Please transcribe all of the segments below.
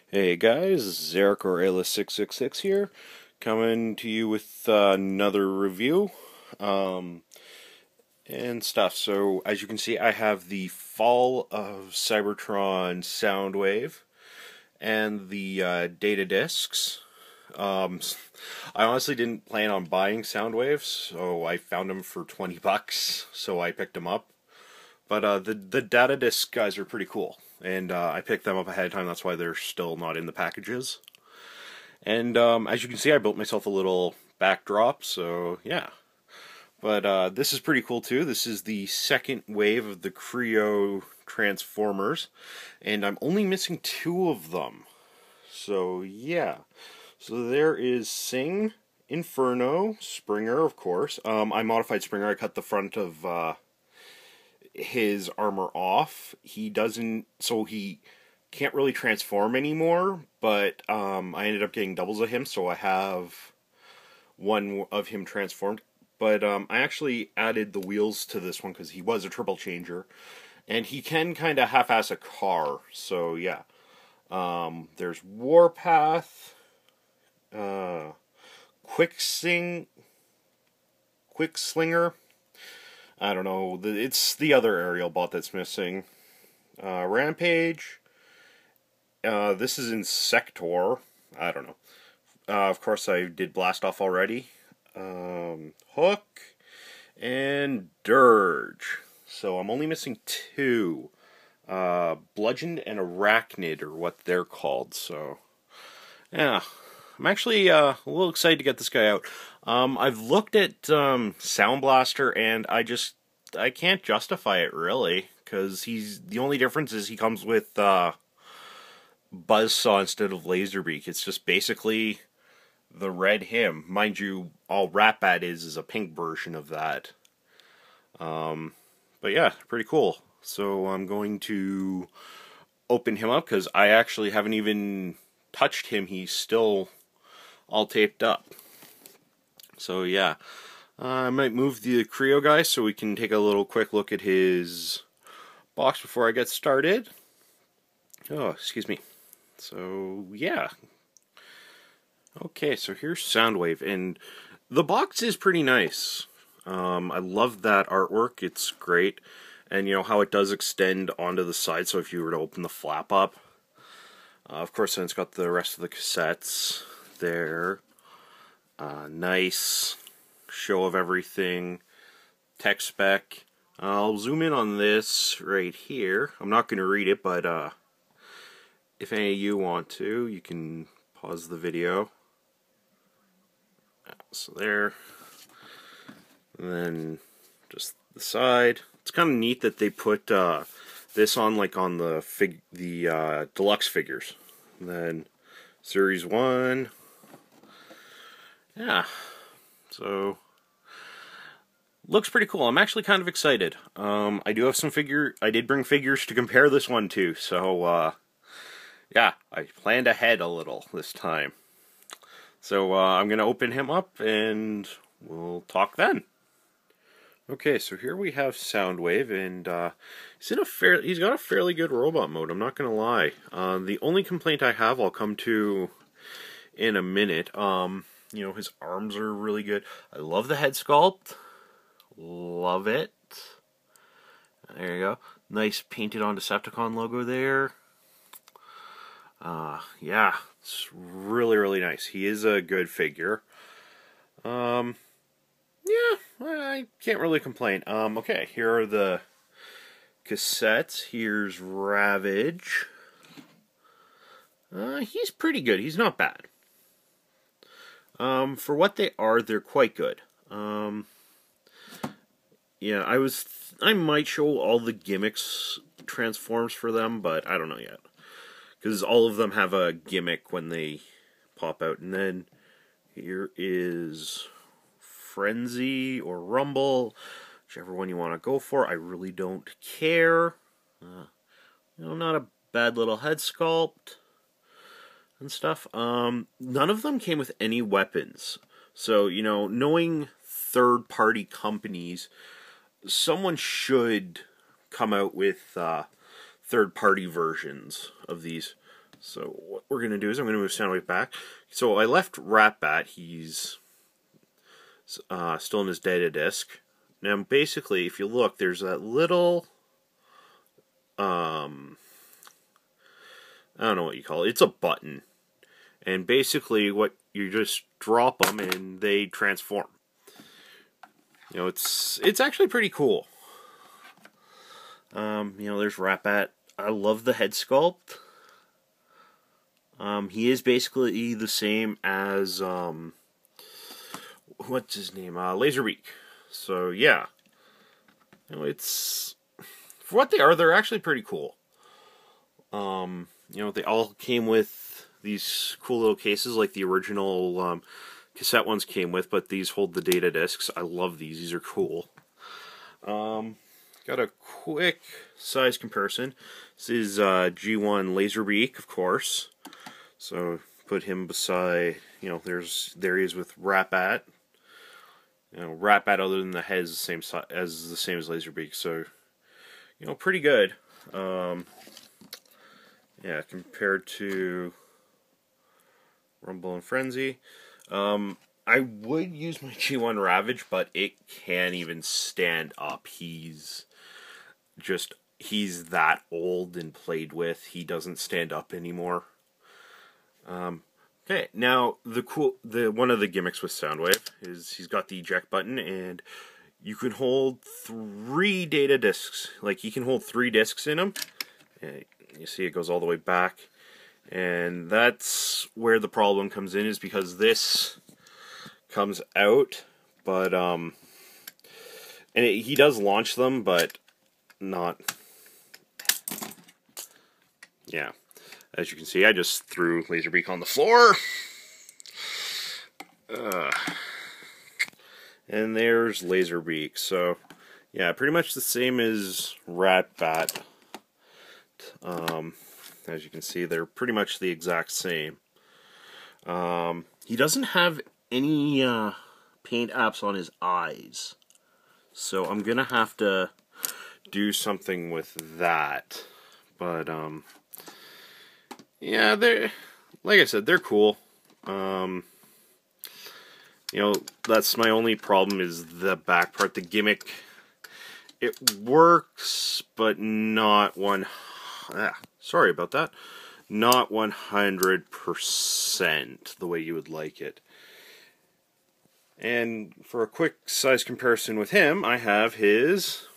Hey guys, this is Eric or Ayla666 here, coming to you with another review and stuff. So, as you can see, I have the Fall of Cybertron Soundwave and the data discs. I honestly didn't plan on buying Soundwaves, so I found them for $20, so I picked them up. But the data disc guys are pretty cool, and I picked them up ahead of time. That's why they're still not in the packages. And as you can see, I built myself a little backdrop, so yeah. But this is pretty cool too. This is the second wave of the Creo Transformers, and I'm only missing two of them. So yeah. So there is Sing, Inferno, Springer, of course. I modified Springer. I cut the front of his armor off. He can't really transform anymore, but I ended up getting doubles of him, so I have one of him transformed. But I actually added the wheels to this one because he was a triple changer, and he can kind of half-ass a car, so yeah. There's Warpath, Quickslinger. I don't know. It's the other aerial bot that's missing. Rampage. This is Insector. I don't know. Of course, I did Blast Off already. Hook. And Dirge. So I'm only missing two. Bludgeoned and Arachnid are what they're called. So, yeah. I'm actually a little excited to get this guy out. I've looked at Sound Blaster, and I can't justify it really, because the only difference is he comes with Buzzsaw instead of Laserbeak. It's just basically the red him. Mind you, all Ratbat is a pink version of that. But yeah, pretty cool. So I'm going to open him up, because I actually haven't even touched him. He's still all taped up. So yeah, I might move the Creo guy so we can take a little quick look at his box before I get started. Oh, excuse me. So yeah. Okay, so here's Soundwave, and the box is pretty nice. I love that artwork. It's great. And you know how it does extend onto the side, so if you were to open the flap up. Of course, then it's got the rest of the cassettes there. Nice show of everything. Tech spec. I'll zoom in on this right here. I'm not going to read it, but if any of you want to, you can pause the video. So there. And then just the side. It's kind of neat that they put this on like on the deluxe figures. And then Series 1. Yeah, so looks pretty cool. I'm actually kind of excited. I do have some I did bring figures to compare this one to, so yeah, I planned ahead a little this time. So I'm gonna open him up and we'll talk then. Okay, so here we have Soundwave, and he's got a fairly good robot mode. I'm not gonna lie. The only complaint I have, I'll come to in a minute. You know, his arms are really good. I love the head sculpt. Love it. There you go. Nice painted on Decepticon logo there. Yeah, it's really, really nice. He is a good figure. Yeah, I can't really complain. Okay, here are the cassettes. Here's Ravage. He's pretty good. He's not bad. For what they are, they're quite good. Yeah, I might show all the gimmicks transforms for them, but I don't know yet. Because all of them have a gimmick when they pop out. And then here is Frenzy or Rumble, whichever one you want to go for. I really don't care. You know, not a bad little head sculpt and stuff. None of them came with any weapons. So, you know, knowing third-party companies, someone should come out with third-party versions of these. So what we're going to do is I'm going to move Soundwave back. So I left Rat-Bat. He's still in his data disk. Now basically, if you look, there's that little, I don't know what you call it. It's a button. And basically what you just drop them and they transform. You know, it's actually pretty cool. You know, there's Rat-Bat. I love the head sculpt. He is basically the same as, what's his name? Laserbeak. So, yeah. You know, it's, for what they are, they're actually pretty cool. You know, they all came with these cool little cases like the original cassette ones came with, but these hold the data discs. I love these. These are cool. Got a quick size comparison. This is G1 Laserbeak, of course. So put him beside, you know, there he is with Rat-Bat. You know, Rat-Bat, other than the head, is the same as Laserbeak. So, you know, pretty good. Yeah, compared to Rumble and Frenzy. I would use my G1 Ravage, but it can't even stand up. He's that old and played with. He doesn't stand up anymore. Okay, now one of the gimmicks with Soundwave is he's got the eject button, and you can hold 3 data discs. Like, you can hold 3 discs in him. And you see it goes all the way back, and that's where the problem comes in, is because this comes out, but he does launch them, but not. Yeah. As you can see, I just threw Laserbeak on the floor. And there's Laserbeak. So, yeah, pretty much the same as Rat-Bat. As you can see, they're pretty much the exact same. He doesn't have any paint apps on his eyes. So I'm going to have to do something with that. But, yeah, they're, like I said, they're cool. You know, that's my only problem, is the back part, the gimmick. It works, but not sorry about that. Not 100% the way you would like it. And for a quick size comparison with him, I have his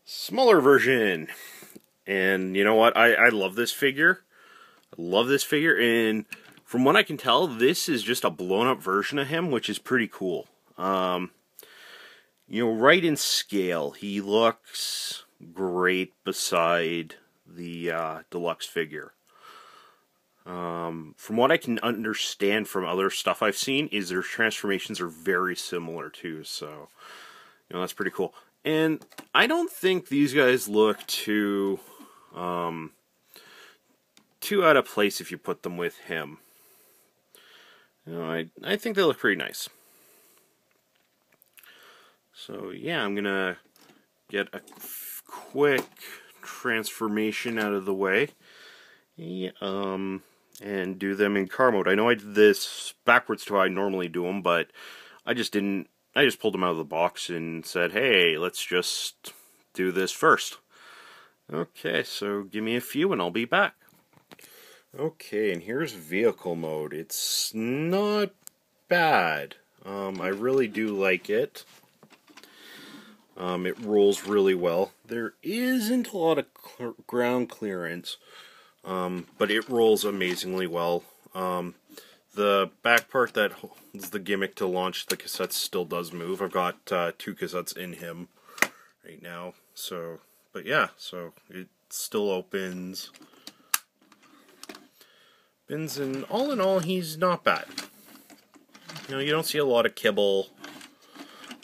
smaller version. And you know what? I love this figure. I love this figure, and from what I can tell, this is just a blown-up version of him, which is pretty cool. You know, right in scale, he looks great beside the deluxe figure. From what I can understand from other stuff I've seen, is their transformations are very similar too, so, you know, that's pretty cool. And I don't think these guys look too out of place if you put them with him. You know, I think they look pretty nice. So yeah, I'm gonna get a quick transformation out of the way. Yeah, and do them in car mode. I know I did this backwards to how I normally do them, but I just didn't. I just pulled them out of the box and said, hey, let's just do this first. Okay, so give me a few and I'll be back. Okay, and here's vehicle mode. It's not bad. I really do like it. It rolls really well. There isn't a lot of ground clearance, but it rolls amazingly well. The back part that holds the gimmick to launch the cassettes still does move. I've got 2 cassettes in him right now. So, but yeah, so it still opens. And all in all, he's not bad. You know, you don't see a lot of kibble.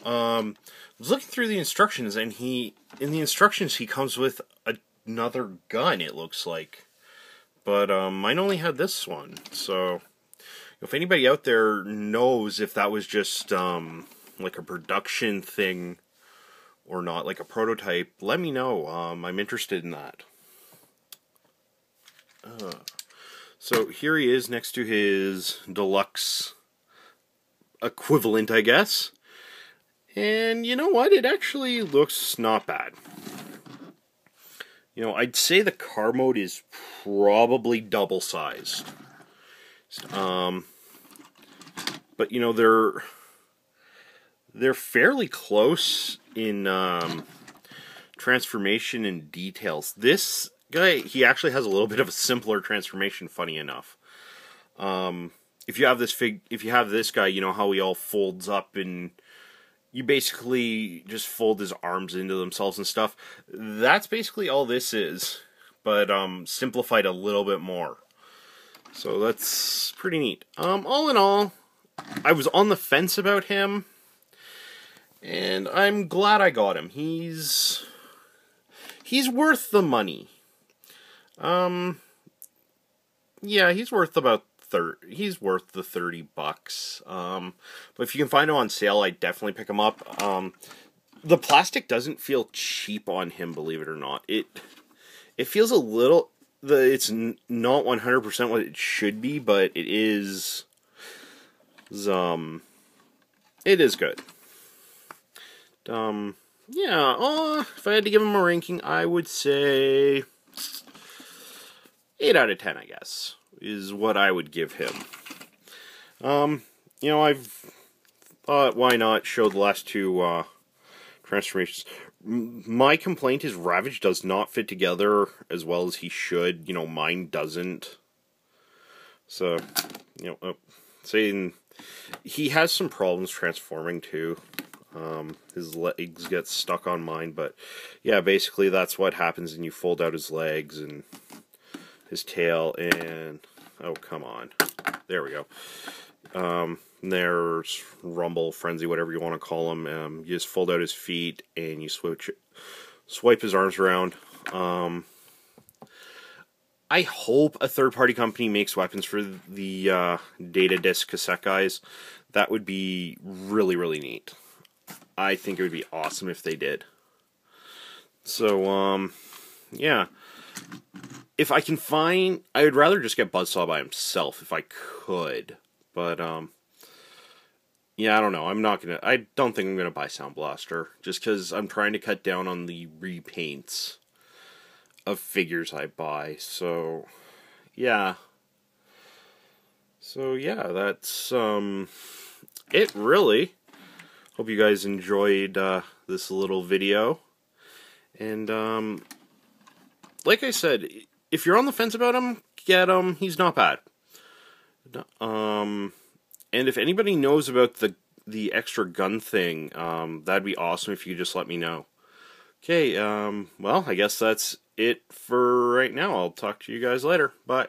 I was looking through the instructions, and in the instructions he comes with another gun, it looks like. But mine only had this one, so if anybody out there knows if that was just like a production thing or not, like a prototype, let me know. I'm interested in that. So here he is next to his deluxe equivalent, I guess. And you know what? It actually looks not bad. You know, I'd say the car mode is probably double-sized. But you know, they're fairly close in transformation and details. This guy, he actually has a little bit of a simpler transformation, funny enough. If you have this guy, you know how he all folds up and you basically just fold his arms into themselves and stuff. That's basically all this is, but simplified a little bit more. So that's pretty neat. All in all, I was on the fence about him, and I'm glad I got him. He's worth the money. Yeah, he's worth about he's worth the $30. But if you can find him on sale, I definitely pick him up. The plastic doesn't feel cheap on him, believe it or not. It feels a little. It's not 100% what it should be, but it is. It is good. Yeah. If I had to give him a ranking, I would say 8 out of 10. I guess is what I would give him. You know, I've thought, why not show the last two transformations. My complaint is Ravage does not fit together as well as he should. You know, mine doesn't. So, you know, saying he has some problems transforming too. His legs get stuck on mine, but yeah, basically that's what happens when you fold out his legs and his tail, and oh, come on. There we go. There's Rumble, Frenzy, whatever you want to call him. You just fold out his feet and you swipe his arms around. I hope a third-party company makes weapons for the data disc cassette guys. That would be really, really neat. I think it would be awesome if they did. So, yeah. If I can find, I would rather just get Buzzsaw by himself if I could. But, yeah, I don't know. I don't think I'm gonna buy Sound Blaster, just because I'm trying to cut down on the repaints of figures I buy. So, yeah. That's it, really. Hope you guys enjoyed this little video. And, like I said, if you're on the fence about him, get him. He's not bad. And if anybody knows about the extra gun thing, that'd be awesome if you could just let me know. Okay, well, I guess that's it for right now. I'll talk to you guys later. Bye.